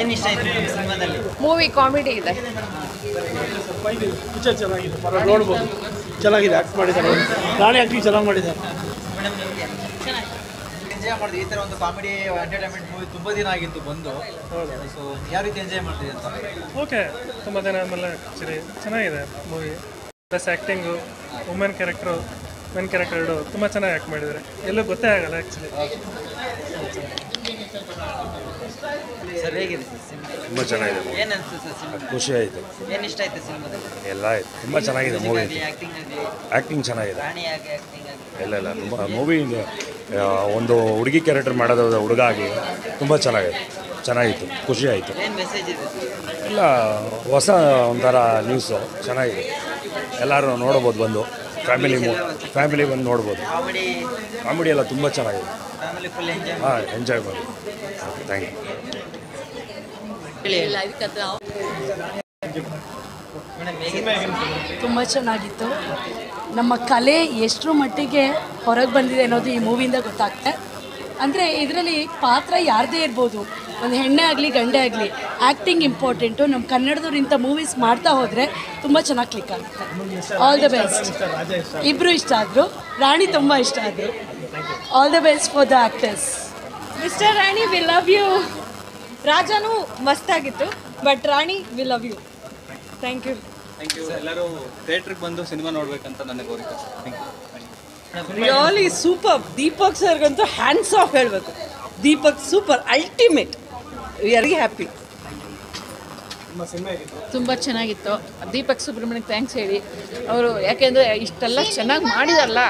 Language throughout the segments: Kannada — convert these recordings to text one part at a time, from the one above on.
ಏನು ಇಷ್ಟ ಆಯ್ತು ನಿಮ್ಗೆ ಸಿನಿಮಾದಲ್ಲಿ? ಮೂವಿ ಕಾಮಿಡಿ ಇದೆ. ಪಿಕ್ಚರ್ ಚೆನ್ನಾಗಿದೆ, ನೋಡ್ಬೋದು. ಚೆನ್ನಾಗಿದೆ, ಆಕ್ಟ್ ಮಾಡಿದ್ದಾರೆ. ರಾಣಿ ಆಕ್ಟಿಂಗ್ ಚೆನ್ನಾಗಿ ಮಾಡಿದ್ದಾರೆ. ಮೇಡಮ್ ನಿಮಗೆ ಎಂಜಾಯ್ ಮಾಡಿದ್ವಿ. ಈ ಥರ ಒಂದು ಕಾಮಿಡಿ ಎಂಟರ್ಟೈನ್ಮೆಂಟ್ ಮೂವಿ ತುಂಬ ದಿನ ಆಗಿತ್ತು ಬಂದು. ಸೊ ಯಾವ ರೀತಿ ಎಂಜಾಯ್ ಮಾಡ್ತೀವಿ ಅಂತ? ಓಕೆ, ತುಂಬ ದಿನ ಆಮೇಲೆ ಆ್ಯಕ್ಚುಲಿ ಚೆನ್ನಾಗಿದೆ movie. Plus acting, women character, men character ಎರಡು ತುಂಬ ಚೆನ್ನಾಗಿ ಆ್ಯಕ್ಟ್ ಮಾಡಿದ್ದಾರೆ. ಎಲ್ಲೂ ಗೊತ್ತೇ ಆಗಲ್ಲ ಆ್ಯಕ್ಚುಲಿ. ಸರ್ ಹೇಗಿದೆ ಸಿನಿಮಾ? ತುಂಬ ಚೆನ್ನಾಗಿದೆ. ಏನು ಅನಿಸ್ತು ಸರ್ ಸಿನಿಮಾ? ಖುಷಿ ಆಯಿತು. ಏನು ಇಷ್ಟ ಆಯ್ತು ಸಿನಿಮಾದಲ್ಲಿ? ಎಲ್ಲ ಆಯಿತು, ತುಂಬ ಚೆನ್ನಾಗಿದೆ ಮೂವಿ. ಆ್ಯಕ್ಟಿಂಗ್ ಆಗಲಿ, ಆ್ಯಕ್ಟಿಂಗ್ ಚೆನ್ನಾಗಿದೆ. ರಾಣಿ ಆಗಿ ಆ್ಯಕ್ಟಿಂಗ್ ಆಗಲಿ ಎಲ್ಲ ತುಂಬ ಮೂವಿ ಒಂದು ಹುಡುಗಿ ಕ್ಯಾರೆಕ್ಟರ್ ಮಾಡೋದು ಹುಡುಗ ಆಗಿ ತುಂಬ ಚೆನ್ನಾಗಿತ್ತು, ಖುಷಿ ಆಯಿತು. ಏನು ಮೆಸೇಜ್ ಇದೆ? ಎಲ್ಲ ಹೊಸ ಒಂಥರ ನ್ಯೂಸು ಚೆನ್ನಾಗಿದೆ. ಎಲ್ಲರೂ ನೋಡ್ಬೋದು, ಬಂದು ಫ್ಯಾಮಿಲಿ ಬಂದು ನೋಡ್ಬೋದು. ಕಾಮಿಡಿ ಎಲ್ಲ ತುಂಬ ಚೆನ್ನಾಗಿದೆ. ಫ್ಯಾಮಿಲಿ ಫುಲ್ ಎಂಜಾಯ್ ಹಾಂ, ಎಂಜಾಯ್ ಮಾಡಿ. Thank you. ತುಂಬ ಚೆನ್ನಾಗಿತ್ತು. ನಮ್ಮ ಕಲೆ ಎಷ್ಟರ ಮಟ್ಟಿಗೆ ಹೊರಗೆ ಬಂದಿದೆ ಅನ್ನೋದು ಈ ಮೂವಿಯಿಂದ ಗೊತ್ತಾಗ್ತದೆ. ಅಂದರೆ ಇದರಲ್ಲಿ ಪಾತ್ರ ಯಾರದೇ ಇರ್ಬೋದು, ಒಂದು ಹೆಣ್ಣೆ ಆಗಲಿ ಗಂಡೆ ಆಗಲಿ, ಆ್ಯಕ್ಟಿಂಗ್ ಇಂಪಾರ್ಟೆಂಟು. ನಮ್ಮ ಕನ್ನಡದವ್ರು ಇಂಥ ಮೂವೀಸ್ ಮಾಡ್ತಾ ಹೋದರೆ ತುಂಬ ಚೆನ್ನಾಗಿ ಕ್ಲಿಕ್ ಆಗುತ್ತೆ. All the best. ಇಬ್ಬರು ಇಷ್ಟ ಆದರು, ರಾಣಿ ತುಂಬ ಇಷ್ಟ ಆದರು. All the best for the actors. Mister Rani we love you. ರಾಜಾನು ಮಸ್ತಾಗಿತ್ತು, ಬಟ್ Rani we love you. Thank you. ಎಲ್ಲರೂ ಥಿಯೇಟ್ರಿಗೆ ಬಂದು ಸಿನಿಮಾ ನೋಡ್ಬೇಕಂತ ನನ್ನ ಕೋರಿಕೆ. Really super. ದೀಪಕ್ ಸರ್ಗಂತೂ ಹ್ಯಾಂಡ್ಸ್ ಆಫ್ ಹೇಳಬೇಕು. Deepak super, ultimate. We are happy. ತುಂಬ ಚೆನ್ನಾಗಿತ್ತು. ದೀಪಕ್ ಸುಬ್ರಹ್ಮಣ್ಯಕ್ಕೆ ಥ್ಯಾಂಕ್ಸ್ ಹೇಳಿ ಅವರು, ಯಾಕೆಂದರೆ ಇಷ್ಟೆಲ್ಲ ಚೆನ್ನಾಗಿ ಮಾಡಿದಾರಲ್ಲ,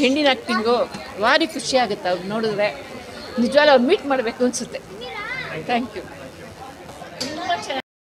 ಹೆಣ್ಣಿನ ಆ್ಯಕ್ಟಿಂಗು ಭಾರಿ ಖುಷಿ ಆಗುತ್ತೆ ಅವ್ರು ನೋಡಿದ್ರೆ. ನಿಜವಾಗ್ಲೂ ಅವ್ರು ಮೀಟ್ ಮಾಡಬೇಕು ಅನಿಸುತ್ತೆ. Thank you.